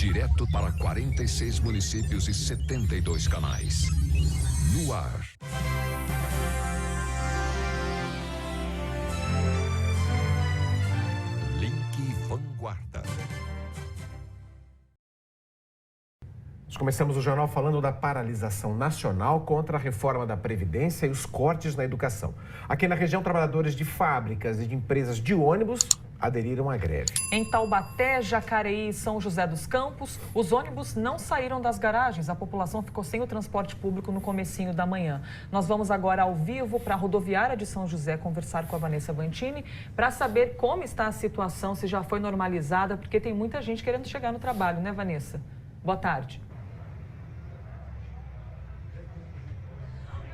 Direto para 46 municípios e 72 canais. No ar. Link Vanguarda. Nós começamos o jornal falando da paralisação nacional contra a reforma da Previdência e os cortes na educação. Aqui na região, trabalhadores de fábricas e de empresas de ônibus aderiram à greve. Em Taubaté, Jacareí e São José dos Campos, os ônibus não saíram das garagens. A população ficou sem o transporte público no comecinho da manhã. Nós vamos agora ao vivo para a rodoviária de São José conversar com a Vanessa Vantini para saber como está a situação, se já foi normalizada, porque tem muita gente querendo chegar no trabalho, né, Vanessa? Boa tarde.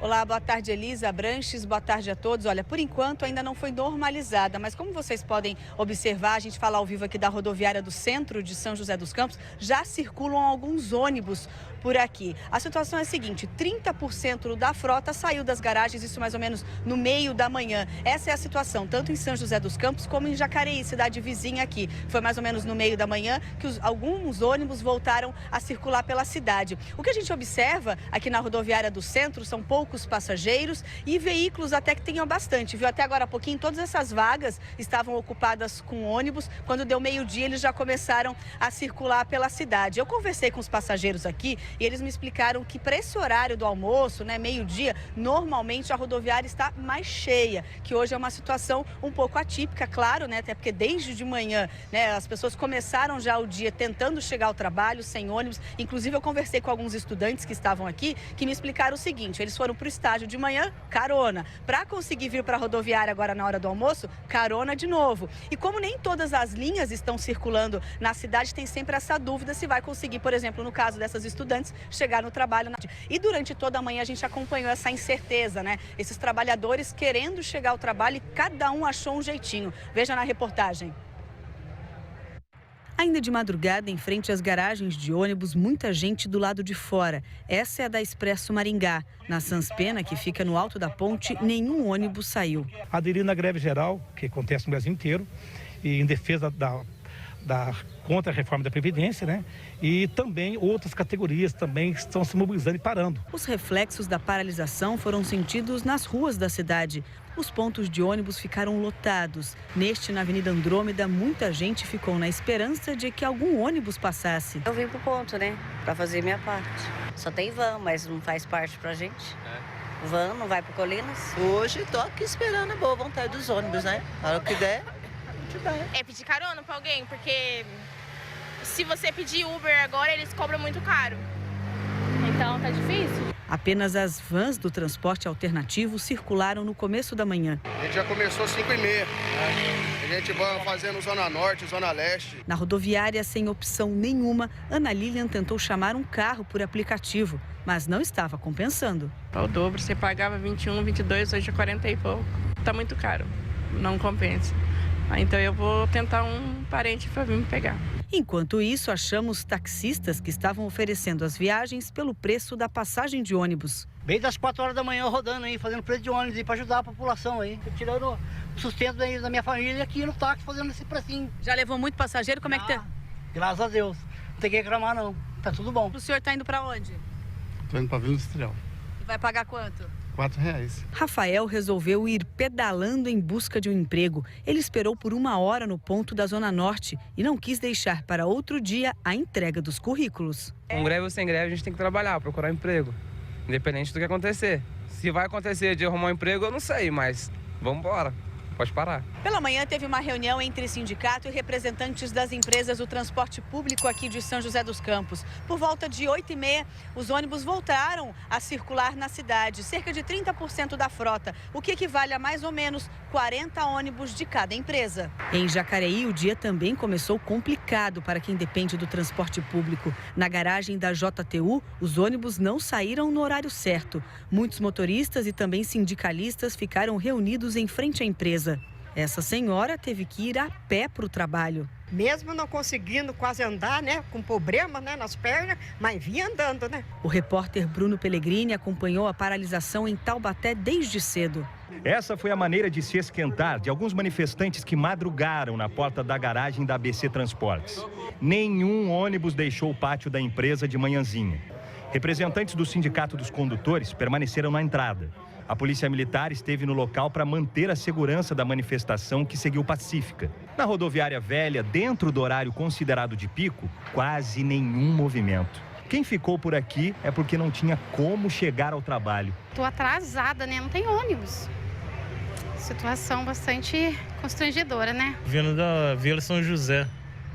Olá, boa tarde, Elisa Branches, boa tarde a todos. Olha, por enquanto ainda não foi normalizada, mas como vocês podem observar, a gente fala ao vivo aqui da rodoviária do centro de São José dos Campos, já circulam alguns ônibus por aqui. A situação é a seguinte, 30% da frota saiu das garagens, isso mais ou menos no meio da manhã. Essa é a situação, tanto em São José dos Campos como em Jacareí, cidade vizinha aqui. Foi mais ou menos no meio da manhã que alguns ônibus voltaram a circular pela cidade. O que a gente observa aqui na rodoviária do centro são poucos passageiros e veículos até que tenham bastante, viu? Até agora há pouquinho, todas essas vagas estavam ocupadas com ônibus. Quando deu meio-dia, eles já começaram a circular pela cidade. Eu conversei com os passageiros aqui e eles me explicaram que para esse horário do almoço, né, meio-dia, normalmente a rodoviária está mais cheia, que hoje é uma situação um pouco atípica, claro, né, até porque desde de manhã, né, as pessoas começaram já o dia tentando chegar ao trabalho sem ônibus. Inclusive, eu conversei com alguns estudantes que estavam aqui, que me explicaram o seguinte: eles foram para o estágio de manhã, carona. Para conseguir vir para a rodoviária agora na hora do almoço, carona de novo. E como nem todas as linhas estão circulando na cidade, tem sempre essa dúvida se vai conseguir, por exemplo, no caso dessas estudantes, chegar no trabalho. E durante toda a manhã a gente acompanhou essa incerteza, né? Esses trabalhadores querendo chegar ao trabalho e cada um achou um jeitinho. Veja na reportagem. Ainda de madrugada, em frente às garagens de ônibus, muita gente do lado de fora. Essa é a da Expresso Maringá. Na Sans Pena, que fica no alto da ponte, nenhum ônibus saiu. Aderindo à greve geral, que acontece no Brasil inteiro, e em defesa contra a reforma da Previdência, né? E também outras categorias também estão se mobilizando e parando. Os reflexos da paralisação foram sentidos nas ruas da cidade. Os pontos de ônibus ficaram lotados. Neste, na Avenida Andrômeda, muita gente ficou na esperança de que algum ônibus passasse. Eu vim pro ponto, né? Pra fazer minha parte. Só tem van, mas não faz parte pra gente. Van não vai pro Colinas. Hoje tô aqui esperando a boa vontade dos ônibus, né? Na hora que der, a gente vai. É pedir carona pra alguém, porque se você pedir Uber agora, eles cobram muito caro. Então tá difícil. Apenas as vans do transporte alternativo circularam no começo da manhã. A gente já começou às 5h30. A gente vai fazendo Zona Norte, Zona Leste. Na rodoviária, sem opção nenhuma, Ana Lilian tentou chamar um carro por aplicativo, mas não estava compensando. O dobro, você pagava 21, 22, hoje é 40 e pouco. Tá muito caro, não compensa. Então eu vou tentar um parente para vir me pegar. Enquanto isso, achamos taxistas que estavam oferecendo as viagens pelo preço da passagem de ônibus. Bem das 4 horas da manhã rodando aí, fazendo preço de ônibus aí para ajudar a população aí. Tirando o sustento aí da minha família aqui no táxi, fazendo esse precinho. Já levou muito passageiro? Como é que tá? Graças a Deus. Não tem que reclamar não. Tá tudo bom. O senhor tá indo para onde? Tô indo para Vila Industrial. E vai pagar quanto? R$4. Rafael resolveu ir pedalando em busca de um emprego. Ele esperou por 1 hora no ponto da Zona Norte e não quis deixar para outro dia a entrega dos currículos. Com greve ou sem greve, a gente tem que trabalhar, procurar emprego, independente do que acontecer. Se vai acontecer de arrumar um emprego, eu não sei, mas vamos embora. Pode parar. Pela manhã teve uma reunião entre sindicato e representantes das empresas do transporte público aqui de São José dos Campos. Por volta de 8h30, os ônibus voltaram a circular na cidade, cerca de 30% da frota, o que equivale a mais ou menos 40 ônibus de cada empresa. Em Jacareí, o dia também começou complicado para quem depende do transporte público. Na garagem da JTU, os ônibus não saíram no horário certo. Muitos motoristas e também sindicalistas ficaram reunidos em frente à empresa. Essa senhora teve que ir a pé para o trabalho. Mesmo não conseguindo quase andar, né, com problema, né, nas pernas, mas vinha andando, né? O repórter Bruno Pellegrini acompanhou a paralisação em Taubaté desde cedo. Essa foi a maneira de se esquentar de alguns manifestantes que madrugaram na porta da garagem da ABC Transportes. Nenhum ônibus deixou o pátio da empresa de manhãzinha. Representantes do Sindicato dos Condutores permaneceram na entrada. A Polícia Militar esteve no local para manter a segurança da manifestação, que seguiu pacífica. Na rodoviária velha, dentro do horário considerado de pico, quase nenhum movimento. Quem ficou por aqui é porque não tinha como chegar ao trabalho. Estou atrasada, né? Não tem ônibus. Situação bastante constrangedora, né? Vindo da Vila São José.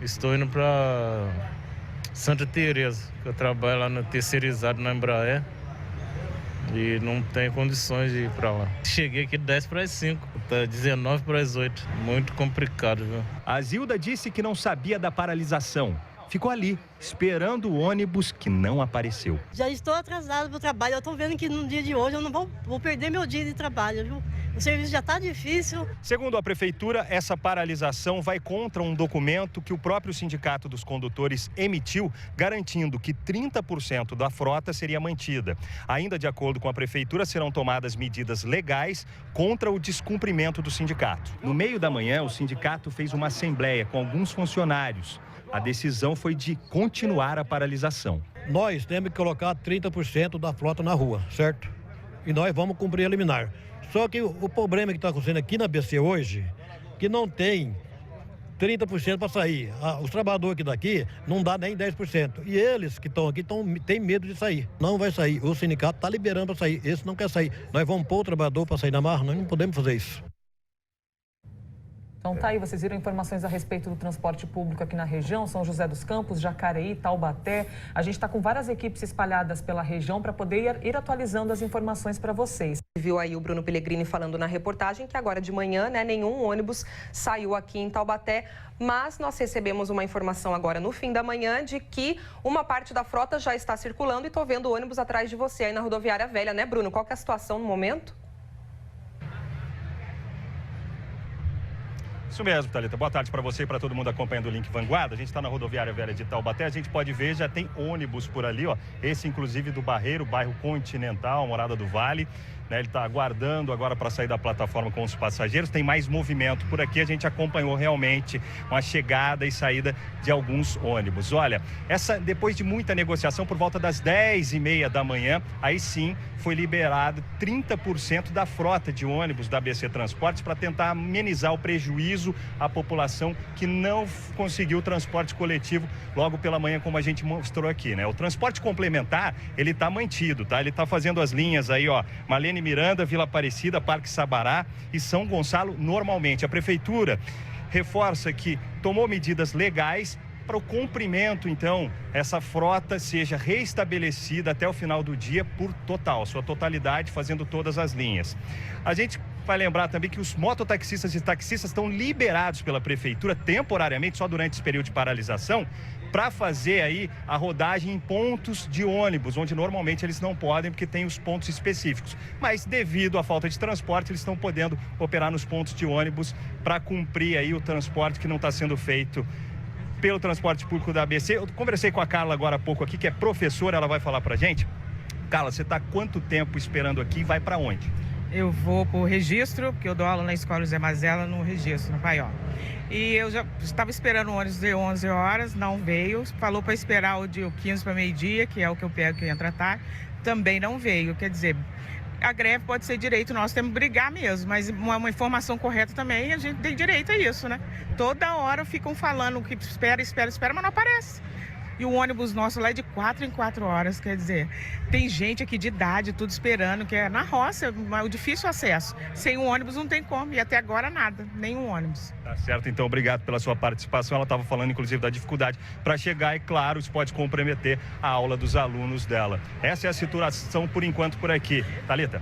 Estou indo para Santa Teresa, que eu trabalho lá no terceirizado na Embraer. E não tem condições de ir para lá. Cheguei aqui 10 para as 5, tá 19 para as 8. Muito complicado, viu? A Zilda disse que não sabia da paralisação. Ficou ali, esperando o ônibus que não apareceu. Já estou atrasada para o trabalho. Eu estou vendo que no dia de hoje eu não vou perder meu dia de trabalho, viu? O serviço já está difícil. Segundo a Prefeitura, essa paralisação vai contra um documento que o próprio Sindicato dos Condutores emitiu, garantindo que 30% da frota seria mantida. Ainda de acordo com a Prefeitura, serão tomadas medidas legais contra o descumprimento do sindicato. No meio da manhã, o sindicato fez uma assembleia com alguns funcionários. A decisão foi de continuar a paralisação. Nós temos que colocar 30% da frota na rua, certo? E nós vamos cumprir a liminar. Só que o problema que está acontecendo aqui na BC hoje, que não tem 30% para sair. Os trabalhadores aqui daqui não dá nem 10%. E eles que estão aqui têm medo de sair. Não vai sair. O sindicato está liberando para sair. Esse não quer sair. Nós vamos pôr o trabalhador para sair na marra? Nós não podemos fazer isso. Então tá aí, vocês viram informações a respeito do transporte público aqui na região, São José dos Campos, Jacareí, Taubaté. A gente está com várias equipes espalhadas pela região para poder ir atualizando as informações para vocês. Viu aí o Bruno Pellegrini falando na reportagem que agora de manhã, né, nenhum ônibus saiu aqui em Taubaté, mas nós recebemos uma informação agora no fim da manhã de que uma parte da frota já está circulando e estou vendo ônibus atrás de você aí na rodoviária velha, né, Bruno? Qual que é a situação no momento? Isso mesmo, Thalita. Boa tarde para você e para todo mundo acompanhando o Link Vanguarda. A gente está na rodoviária velha de Taubaté. A gente pode ver, já tem ônibus por ali, ó. Esse, inclusive, do Barreiro, bairro Continental, Morada do Vale. Ele está aguardando agora para sair da plataforma com os passageiros. Tem mais movimento por aqui. A gente acompanhou realmente uma chegada e saída de alguns ônibus. Olha, depois de muita negociação, por volta das 10h30 da manhã, aí sim foi liberado 30% da frota de ônibus da ABC Transportes para tentar amenizar o prejuízo à população que não conseguiu o transporte coletivo logo pela manhã, como a gente mostrou aqui, né? O transporte complementar, ele está mantido, tá? Ele está fazendo as linhas aí, ó, Marlene Miranda, Vila Aparecida, Parque Sabará e São Gonçalo normalmente. A Prefeitura reforça que tomou medidas legais para o cumprimento, então, essa frota seja reestabelecida até o final do dia por total, sua totalidade, fazendo todas as linhas. A gente vai lembrar também que os mototaxistas e taxistas estão liberados pela Prefeitura temporariamente, só durante esse período de paralisação, para fazer aí a rodagem em pontos de ônibus, onde normalmente eles não podem, porque tem os pontos específicos. Mas devido à falta de transporte, eles estão podendo operar nos pontos de ônibus para cumprir aí o transporte que não está sendo feito pelo transporte público da ABC. Eu conversei com a Carla agora há pouco aqui, que é professora, ela vai falar pra gente. Carla, você está quanto tempo esperando aqui e vai para onde? Eu vou pro registro, porque eu dou aula na Escola José Mazella, no registro, no Paió. E eu já estava esperando o ônibus de 11 horas, não veio. Falou para esperar o de 15 para meio-dia, que é o que eu pego que entra tarde. Também não veio, quer dizer, a greve pode ser direito, nós temos que brigar mesmo, mas uma informação correta também, a gente tem direito a isso, né? Toda hora ficam falando que espera, mas não aparece. E o ônibus nosso lá é de 4 em 4 horas, quer dizer, tem gente aqui de idade, tudo esperando, que é na roça, o difícil acesso. Sem um ônibus não tem como, e até agora nada, nenhum ônibus. Tá certo, então obrigado pela sua participação. Ela estava falando, inclusive, da dificuldade para chegar, e claro, isso pode comprometer a aula dos alunos dela. Essa é a situação, por enquanto, por aqui. Thalita?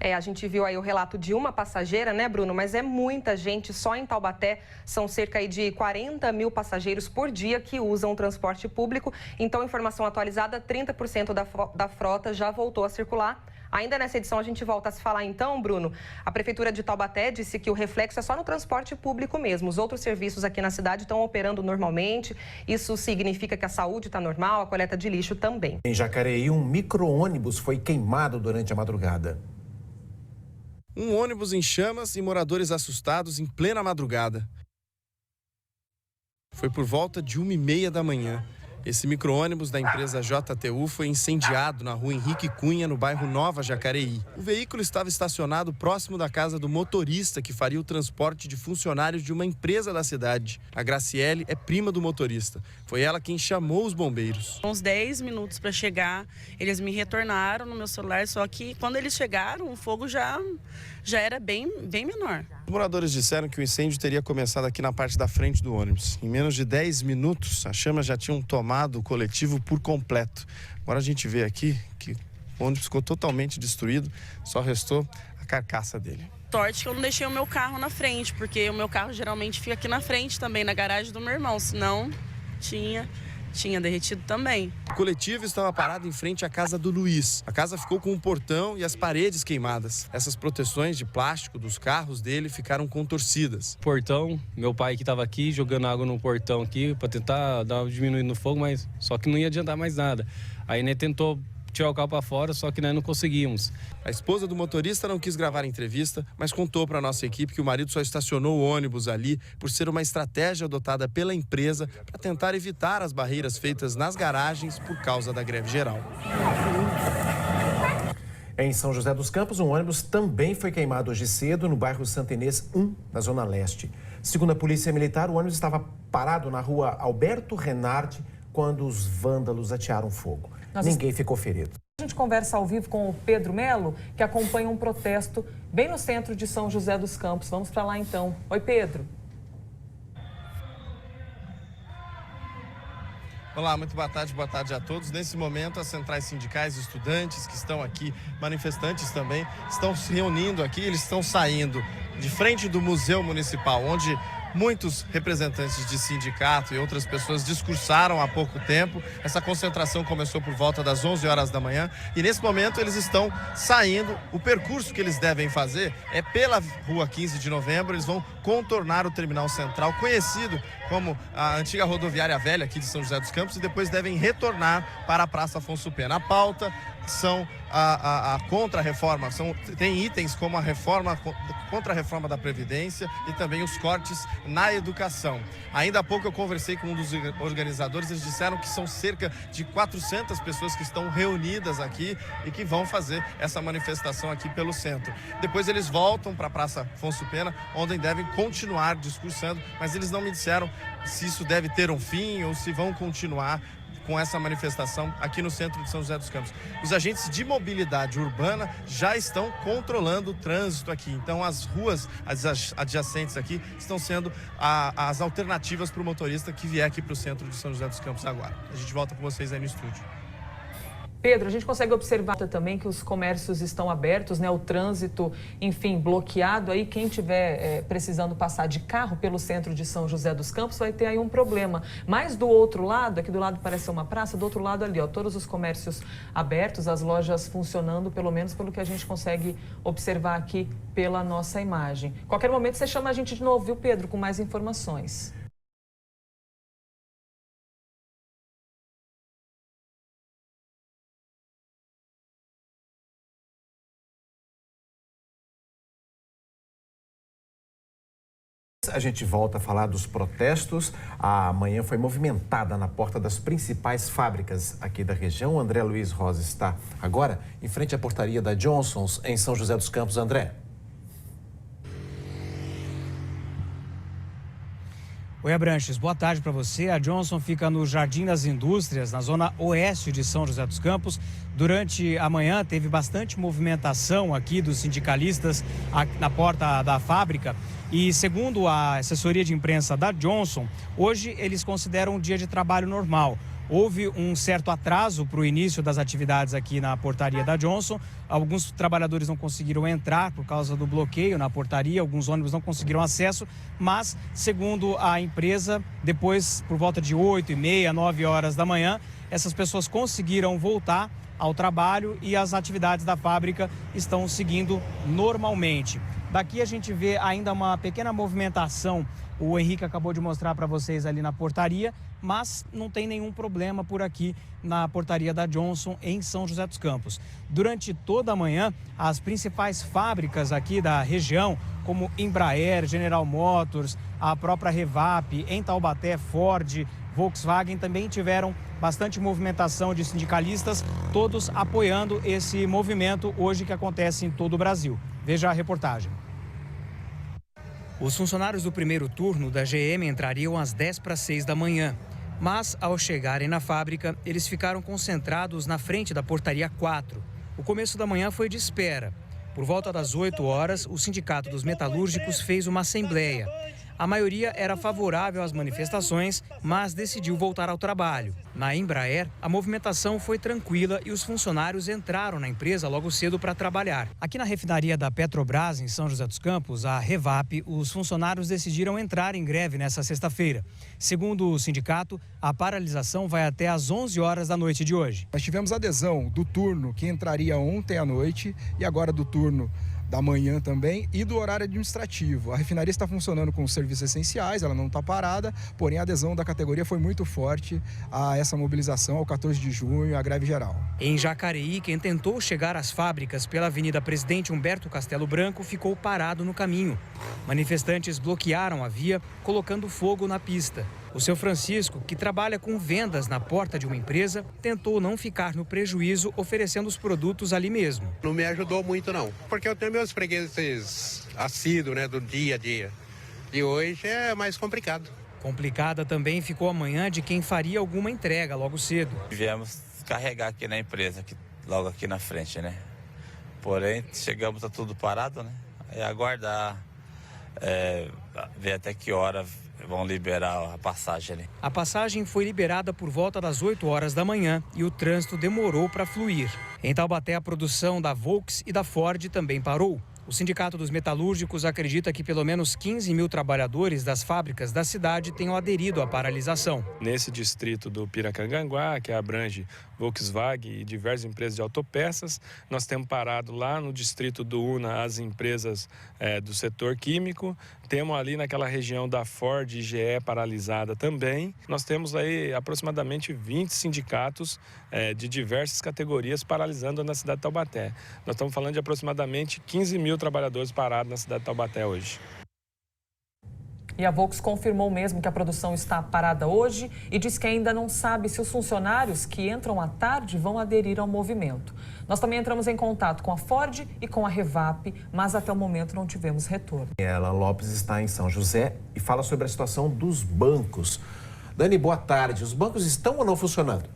A gente viu aí o relato de uma passageira, né, Bruno? Mas é muita gente, só em Taubaté são cerca aí de 40 mil passageiros por dia que usam o transporte público. Então, informação atualizada, 30% da frota já voltou a circular. Ainda nessa edição a gente volta a se falar então, Bruno. A Prefeitura de Taubaté disse que o reflexo é só no transporte público mesmo. Os outros serviços aqui na cidade estão operando normalmente. Isso significa que a saúde está normal, a coleta de lixo também. Em Jacareí, um micro-ônibus foi queimado durante a madrugada. Um ônibus em chamas e moradores assustados em plena madrugada. Foi por volta de 1h30 da manhã. Esse micro-ônibus da empresa JTU foi incendiado na rua Henrique Cunha, no bairro Nova Jacareí. O veículo estava estacionado próximo da casa do motorista que faria o transporte de funcionários de uma empresa da cidade. A Graciele é prima do motorista. Foi ela quem chamou os bombeiros. Uns 10 minutos para chegar, eles me retornaram no meu celular, só que quando eles chegaram, o fogo já era bem menor. Os moradores disseram que o incêndio teria começado aqui na parte da frente do ônibus. Em menos de 10 minutos, as chamas já tinham tomado o coletivo por completo. Agora a gente vê aqui que o ônibus ficou totalmente destruído, só restou a carcaça dele. Sorte que eu não deixei o meu carro na frente, porque o meu carro geralmente fica aqui na frente também, na garagem do meu irmão, senão tinha derretido também. O coletivo estava parado em frente à casa do Luiz. A casa ficou com o portão e as paredes queimadas. Essas proteções de plástico dos carros dele ficaram contorcidas. Portão, meu pai que estava aqui jogando água no portão aqui para tentar dar uma diminuída no fogo, mas só que não ia adiantar mais nada. Aí né, tentou tirar o carro para fora, só que nós não conseguimos. A esposa do motorista não quis gravar a entrevista, mas contou para a nossa equipe que o marido só estacionou o ônibus ali por ser uma estratégia adotada pela empresa para tentar evitar as barreiras feitas nas garagens por causa da greve geral. Em São José dos Campos, um ônibus também foi queimado hoje cedo no bairro Santa Inês 1, na Zona Leste. Segundo a Polícia Militar, o ônibus estava parado na rua Alberto Renardi quando os vândalos atearam fogo. Ninguém ficou ferido. A gente conversa ao vivo com o Pedro Melo, que acompanha um protesto bem no centro de São José dos Campos. Vamos para lá então. Oi, Pedro. Olá, muito boa tarde a todos. Nesse momento, as centrais sindicais, estudantes que estão aqui, manifestantes também, estão se reunindo aqui, eles estão saindo de frente do Museu Municipal, onde muitos representantes de sindicato e outras pessoas discursaram há pouco tempo. Essa concentração começou por volta das 11 horas da manhã e nesse momento eles estão saindo. O percurso que eles devem fazer é pela rua 15 de novembro, eles vão contornar o terminal central, conhecido como a antiga rodoviária velha aqui de São José dos Campos, e depois devem retornar para a Praça Afonso Pena. A pauta são a contra-reforma, tem itens como a reforma, contra a reforma da Previdência e também os cortes na educação. Ainda há pouco eu conversei com um dos organizadores, eles disseram que são cerca de 400 pessoas que estão reunidas aqui e que vão fazer essa manifestação aqui pelo centro. Depois eles voltam para a Praça Afonso Pena, onde devem continuar discursando, mas eles não me disseram se isso deve ter um fim ou se vão continuar com essa manifestação aqui no centro de São José dos Campos. Os agentes de mobilidade urbana já estão controlando o trânsito aqui. Então as ruas adjacentes aqui estão sendo as alternativas para o motorista que vier aqui para o centro de São José dos Campos agora. A gente volta com vocês aí no estúdio. Pedro, a gente consegue observar também que os comércios estão abertos, né? O trânsito, enfim, bloqueado. Aí quem estiver precisando passar de carro pelo centro de São José dos Campos vai ter aí um problema. Mas do outro lado, aqui do lado parece ser uma praça, do outro lado ali, ó, todos os comércios abertos, as lojas funcionando, pelo menos pelo que a gente consegue observar aqui pela nossa imagem. Qualquer momento você chama a gente de novo, viu, Pedro, com mais informações. A gente volta a falar dos protestos. A manhã foi movimentada na porta das principais fábricas aqui da região. O André Luiz Rosa está agora em frente à portaria da Johnson's, em São José dos Campos. André. Oi, Abranches, boa tarde para você. A Johnson fica no Jardim das Indústrias, na zona oeste de São José dos Campos. Durante a manhã teve bastante movimentação aqui dos sindicalistas na porta da fábrica. E segundo a assessoria de imprensa da Johnson, hoje eles consideram um dia de trabalho normal. Houve um certo atraso para o início das atividades aqui na portaria da Johnson. Alguns trabalhadores não conseguiram entrar por causa do bloqueio na portaria, alguns ônibus não conseguiram acesso, mas, segundo a empresa, depois, por volta de 8h30, 9 horas da manhã, essas pessoas conseguiram voltar ao trabalho e as atividades da fábrica estão seguindo normalmente. Daqui a gente vê ainda uma pequena movimentação. O Henrique acabou de mostrar para vocês ali na portaria, mas não tem nenhum problema por aqui na portaria da Johnson em São José dos Campos. Durante toda a manhã, as principais fábricas aqui da região, como Embraer, General Motors, a própria Revap, em Taubaté, Ford, Volkswagen, também tiveram bastante movimentação de sindicalistas, todos apoiando esse movimento hoje que acontece em todo o Brasil. Veja a reportagem. Os funcionários do primeiro turno da GM entrariam às 5:50 da manhã. Mas, ao chegarem na fábrica, eles ficaram concentrados na frente da portaria 4. O começo da manhã foi de espera. Por volta das 8 horas, o Sindicato dos Metalúrgicos fez uma assembleia. A maioria era favorável às manifestações, mas decidiu voltar ao trabalho. Na Embraer, a movimentação foi tranquila e os funcionários entraram na empresa logo cedo para trabalhar. Aqui na refinaria da Petrobras, em São José dos Campos, a Revap, os funcionários decidiram entrar em greve nesta sexta-feira. Segundo o sindicato, a paralisação vai até às 11 horas da noite de hoje. Nós tivemos adesão do turno que entraria ontem à noite e agora do turno da manhã também e do horário administrativo. A refinaria está funcionando com os serviços essenciais, ela não está parada, porém a adesão da categoria foi muito forte a essa mobilização ao 14 de junho, a greve geral. Em Jacareí, quem tentou chegar às fábricas pela Avenida Presidente Humberto Castelo Branco ficou parado no caminho. Manifestantes bloquearam a via, colocando fogo na pista. O seu Francisco, que trabalha com vendas na porta de uma empresa, tentou não ficar no prejuízo oferecendo os produtos ali mesmo. Não me ajudou muito não, porque eu tenho meus fregueses assíduos, né, do dia a dia. E hoje é mais complicado. Complicada também ficou a manhã de quem faria alguma entrega logo cedo. Viemos carregar aqui na empresa, logo aqui na frente, né? Porém, chegamos, tá tudo parado, né? É aguardar, ver até que hora vão liberar a passagem ali. A passagem foi liberada por volta das 8 horas da manhã e o trânsito demorou para fluir. Em Taubaté, a produção da Volks e da Ford também parou. O Sindicato dos Metalúrgicos acredita que pelo menos 15 mil trabalhadores das fábricas da cidade tenham aderido à paralisação. Nesse distrito do Piracanganguá, que abrange Volkswagen e diversas empresas de autopeças, nós temos parado lá no distrito do UNA as empresas do setor químico. Temos ali naquela região da Ford e GE paralisada também. Nós temos aí aproximadamente 20 sindicatos de diversas categorias paralisando na cidade de Taubaté. Nós estamos falando de aproximadamente 15 mil trabalhadores parados na cidade de Taubaté hoje. E a Volks confirmou mesmo que a produção está parada hoje e diz que ainda não sabe se os funcionários que entram à tarde vão aderir ao movimento. Nós também entramos em contato com a Ford e com a Revap, mas até o momento não tivemos retorno. Alan Lopes está em São José e fala sobre a situação dos bancos. Dani, boa tarde. Os bancos estão ou não funcionando?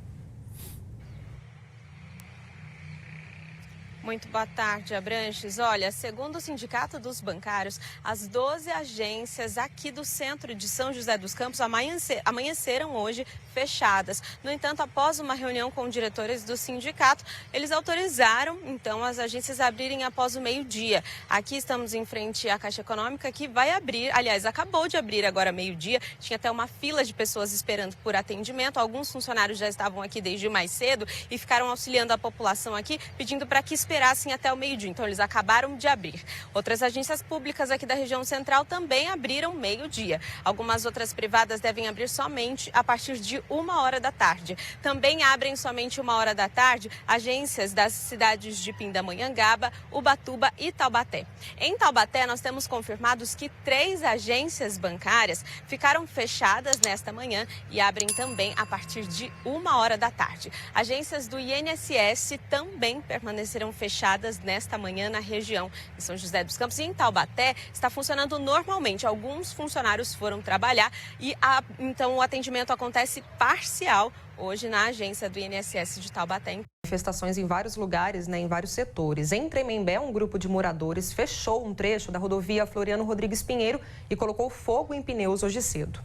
Muito boa tarde, Abranches. Olha, segundo o Sindicato dos Bancários, as 12 agências aqui do centro de São José dos Campos amanheceram hoje fechadas. No entanto, após uma reunião com diretores do sindicato, eles autorizaram, então, as agências a abrirem após o meio-dia. Aqui estamos em frente à Caixa Econômica, que vai abrir, aliás, acabou de abrir agora meio-dia. Tinha até uma fila de pessoas esperando por atendimento. Alguns funcionários já estavam aqui desde mais cedo e ficaram auxiliando a população aqui, pedindo para que esperassem até o meio-dia. Então, eles acabaram de abrir. Outras agências públicas aqui da região central também abriram meio-dia. Algumas outras privadas devem abrir somente a partir de 1h da tarde. Também abrem somente 1h da tarde agências das cidades de Pindamonhangaba, Ubatuba e Taubaté. Em Taubaté, nós temos confirmados que 3 agências bancárias ficaram fechadas nesta manhã e abrem também a partir de 1h da tarde. Agências do INSS também permaneceram fechadas nesta manhã na região de São José dos Campos. E em Taubaté está funcionando normalmente. Alguns funcionários foram trabalhar e então o atendimento acontece parcial hoje na agência do INSS de Taubaté. Manifestações em vários lugares, em vários setores. Em Tremembé, um grupo de moradores fechou um trecho da rodovia Floriano Rodrigues Pinheiro e colocou fogo em pneus hoje cedo.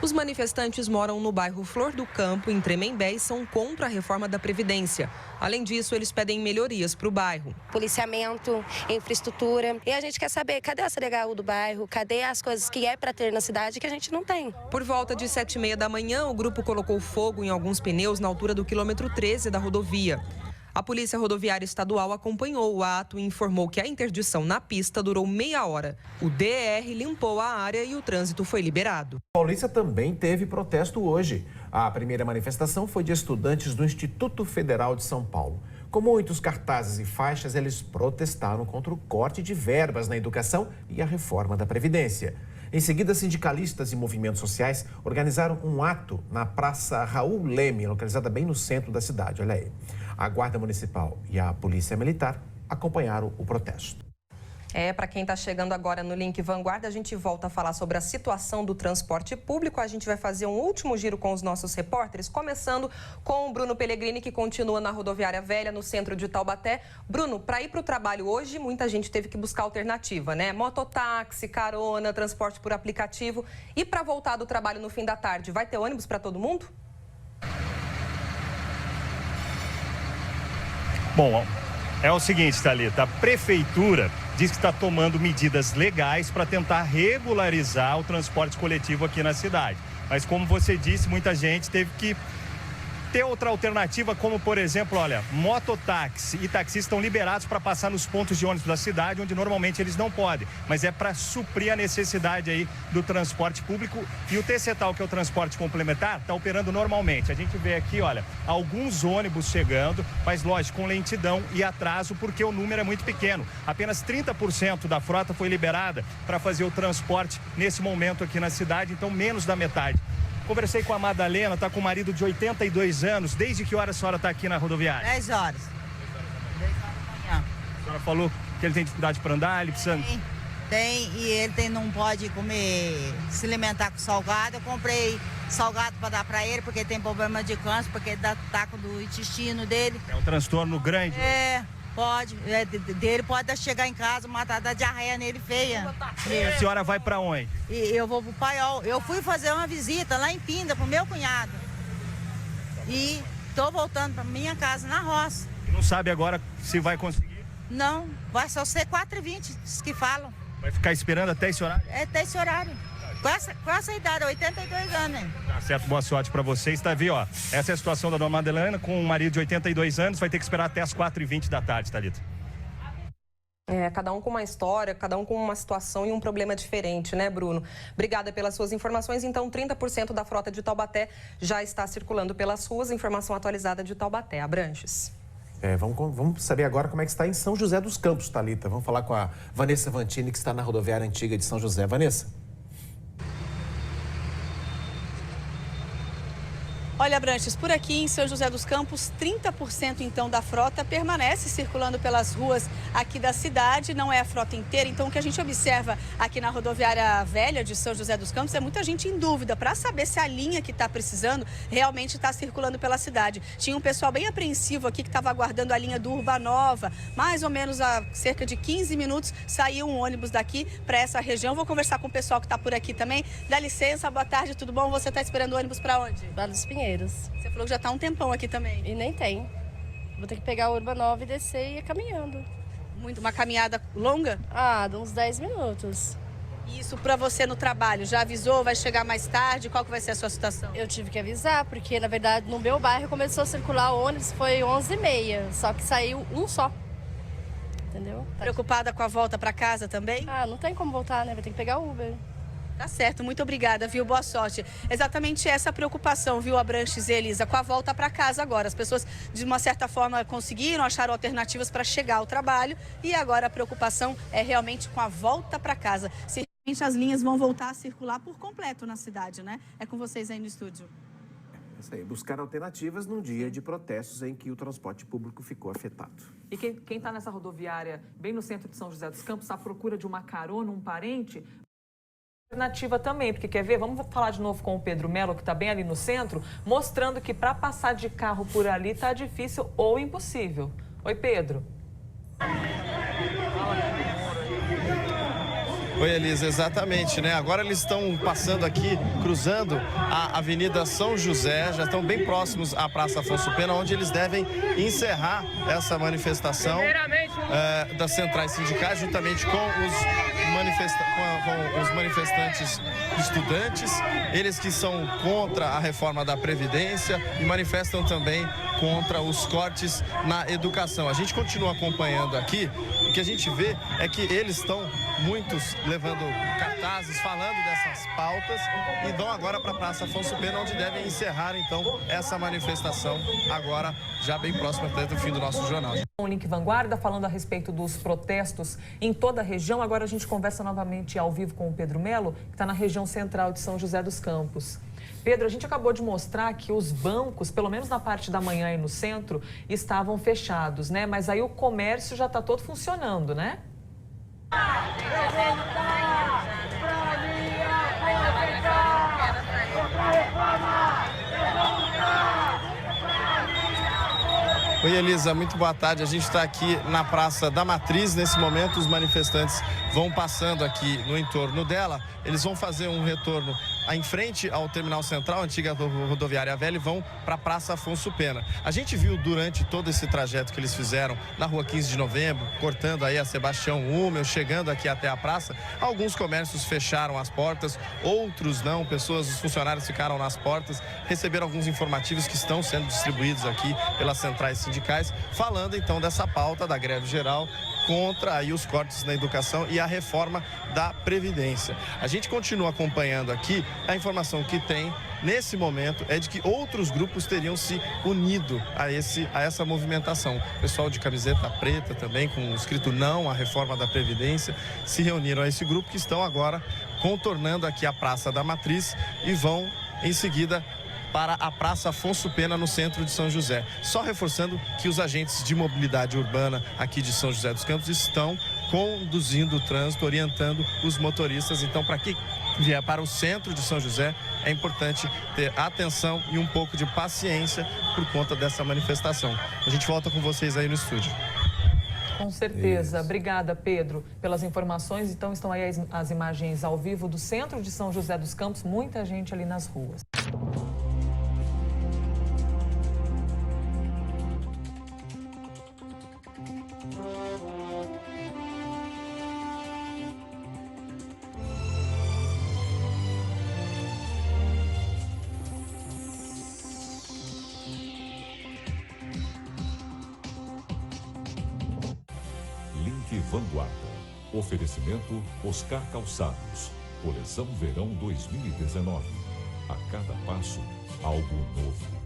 Os manifestantes moram no bairro Flor do Campo, em Tremembé, e são contra a reforma da Previdência. Além disso, eles pedem melhorias para o bairro. Policiamento, infraestrutura. E a gente quer saber, cadê a CDHU do bairro? Cadê as coisas que é para ter na cidade que a gente não tem? Por volta de 7h30 da manhã, o grupo colocou fogo em alguns pneus na altura do quilômetro 13 da rodovia. A Polícia Rodoviária Estadual acompanhou o ato e informou que a interdição na pista durou meia hora. O DER limpou a área e o trânsito foi liberado. Paulista também teve protesto hoje. A primeira manifestação foi de estudantes do Instituto Federal de São Paulo. Com muitos cartazes e faixas, eles protestaram contra o corte de verbas na educação e a reforma da Previdência. Em seguida, sindicalistas e movimentos sociais organizaram um ato na Praça Raul Leme, localizada bem no centro da cidade. Olha aí. A Guarda Municipal e a Polícia Militar acompanharam o protesto. Para quem está chegando agora no Link Vanguarda, a gente volta a falar sobre a situação do transporte público. A gente vai fazer um último giro com os nossos repórteres, começando com o Bruno Pellegrini, que continua na Rodoviária Velha, no centro de Taubaté. Bruno, para ir para o trabalho hoje, muita gente teve que buscar alternativa, né? Mototáxi, carona, transporte por aplicativo. E para voltar do trabalho no fim da tarde, vai ter ônibus para todo mundo? Bom, é o seguinte, Thalita, a prefeitura diz que está tomando medidas legais para tentar regularizar o transporte coletivo aqui na cidade. Mas como você disse, muita gente teve que ter outra alternativa, como por exemplo, olha, mototáxi e taxistas estão liberados para passar nos pontos de ônibus da cidade, onde normalmente eles não podem. Mas é para suprir a necessidade aí do transporte público. E o TCTAL, que é o transporte complementar, está operando normalmente. A gente vê aqui, olha, alguns ônibus chegando, mas lógico, com lentidão e atraso, porque o número é muito pequeno. Apenas 30% da frota foi liberada para fazer o transporte nesse momento aqui na cidade, então menos da metade. Conversei com a Madalena, está com o marido de 82 anos. Desde que hora a senhora está aqui na rodoviária? 10 horas. 10 horas da manhã. A senhora falou que ele tem dificuldade para andar, ele precisa... Tem, e ele não pode se alimentar com salgado. Eu comprei salgado para dar para ele, porque ele tem problema de câncer, porque ele dá taco do intestino dele. É um transtorno grande? Pode. Dele pode chegar em casa, matar da diarreia nele feia. E a senhora vai para onde? E eu vou pro Paiol. Eu fui fazer uma visita lá em Pinda pro meu cunhado. E tô voltando para minha casa na roça. Não sabe agora se vai conseguir? Não, vai só ser 4h20, que falam. Vai ficar esperando até esse horário? Até esse horário. Com essa idade, 82 anos, hein? Tá certo, boa sorte para vocês. Tá vendo, ó? Essa é a situação da dona Madalena com um marido de 82 anos. Vai ter que esperar até as 4h20 da tarde, Thalita. Cada um com uma história, cada um com uma situação e um problema diferente, né, Bruno? Obrigada pelas suas informações. Então, 30% da frota de Taubaté já está circulando pelas ruas. Informação atualizada de Taubaté. Abranches. Vamos saber agora como é que está em São José dos Campos, Thalita. Vamos falar com a Vanessa Vantini, que está na rodoviária antiga de São José. Vanessa. Olha, Abranches, por aqui em São José dos Campos, 30% então da frota permanece circulando pelas ruas aqui da cidade, não é a frota inteira. Então, o que a gente observa aqui na rodoviária velha de São José dos Campos é muita gente em dúvida para saber se a linha que está precisando realmente está circulando pela cidade. Tinha um pessoal bem apreensivo aqui que estava aguardando a linha do Urbanova. Mais ou menos há cerca de 15 minutos saiu um ônibus daqui para essa região. Vou conversar com o pessoal que está por aqui também. Dá licença, boa tarde, tudo bom? Você está esperando o ônibus para onde? Vale dos Pinheiros. Você falou que já está há um tempão aqui também. E nem tem. Vou ter que pegar o Urbanova e descer e ir caminhando. Uma caminhada longa? De uns 10 minutos. Isso para você no trabalho, já avisou? Vai chegar mais tarde? Qual que vai ser a sua situação? Eu tive que avisar, porque na verdade no meu bairro começou a circular o ônibus, foi 11h30, só que saiu um só. Entendeu? Preocupada com a volta para casa também? Não tem como voltar, né? Vai ter que pegar Uber. Tá certo, muito obrigada, viu? Boa sorte. Exatamente essa preocupação, viu, Abranches e Elisa, com a volta para casa agora. As pessoas, de uma certa forma, conseguiram, acharam alternativas para chegar ao trabalho e agora a preocupação é realmente com a volta para casa. Se realmente as linhas vão voltar a circular por completo na cidade, né? É com vocês aí no estúdio. Isso aí, buscar alternativas num dia de protestos em que o transporte público ficou afetado. E quem está nessa rodoviária, bem no centro de São José dos Campos, à procura de uma carona, um parente... Alternativa também, porque quer ver? Vamos falar de novo com o Pedro Melo, que está bem ali no centro, mostrando que para passar de carro por ali está difícil ou impossível. Oi, Pedro. Oi, Elisa, exatamente, né? Agora eles estão passando aqui, cruzando a Avenida São José, já estão bem próximos à Praça Afonso Pena, onde eles devem encerrar essa manifestação das centrais sindicais, juntamente com os com os manifestantes estudantes, eles que são contra a reforma da Previdência e manifestam também contra os cortes na educação. A gente continua acompanhando aqui, o que a gente vê é que eles estão, muitos, levando cartazes, falando dessas pautas e vão agora para a Praça Afonso Pena, onde devem encerrar, então, essa manifestação agora, já bem próximo até do fim do nosso jornal. O Link Vanguarda falando a respeito dos protestos em toda a região. Agora a gente conversa novamente ao vivo com o Pedro Melo, que está na região central de São José dos Campos. Pedro, a gente acabou de mostrar que os bancos, pelo menos na parte da manhã e no centro, estavam fechados, né? Mas aí o comércio já está todo funcionando, né? Oi, Elisa, muito boa tarde. A gente está aqui na Praça da Matriz. Nesse momento, os manifestantes vão passando aqui no entorno dela. Eles vão fazer um retorno em frente ao Terminal Central, antiga rodoviária velha, e vão para a Praça Afonso Pena. A gente viu durante todo esse trajeto que eles fizeram na Rua 15 de Novembro, cortando aí a Sebastião Hummel, chegando aqui até a praça, alguns comércios fecharam as portas, outros não, os funcionários ficaram nas portas, receberam alguns informativos que estão sendo distribuídos aqui pelas centrais sindicais, falando então dessa pauta da greve geral contra aí os cortes na educação e a reforma da Previdência. A gente continua acompanhando aqui, a informação que tem nesse momento é de que outros grupos teriam se unido a essa movimentação. O pessoal de camiseta preta também, com o escrito não à reforma da Previdência, se reuniram a esse grupo que estão agora contornando aqui a Praça da Matriz e vão em seguida para a Praça Afonso Pena, no centro de São José. Só reforçando que os agentes de mobilidade urbana aqui de São José dos Campos estão conduzindo o trânsito, orientando os motoristas. Então, para quem vier para o centro de São José, é importante ter atenção e um pouco de paciência por conta dessa manifestação. A gente volta com vocês aí no estúdio. Com certeza. Obrigada, Pedro, pelas informações. Então, estão aí as imagens ao vivo do centro de São José dos Campos, muita gente ali nas ruas. Link Vanguarda. Oferecimento Oscar Calçados. Coleção Verão 2019. A cada passo, algo novo.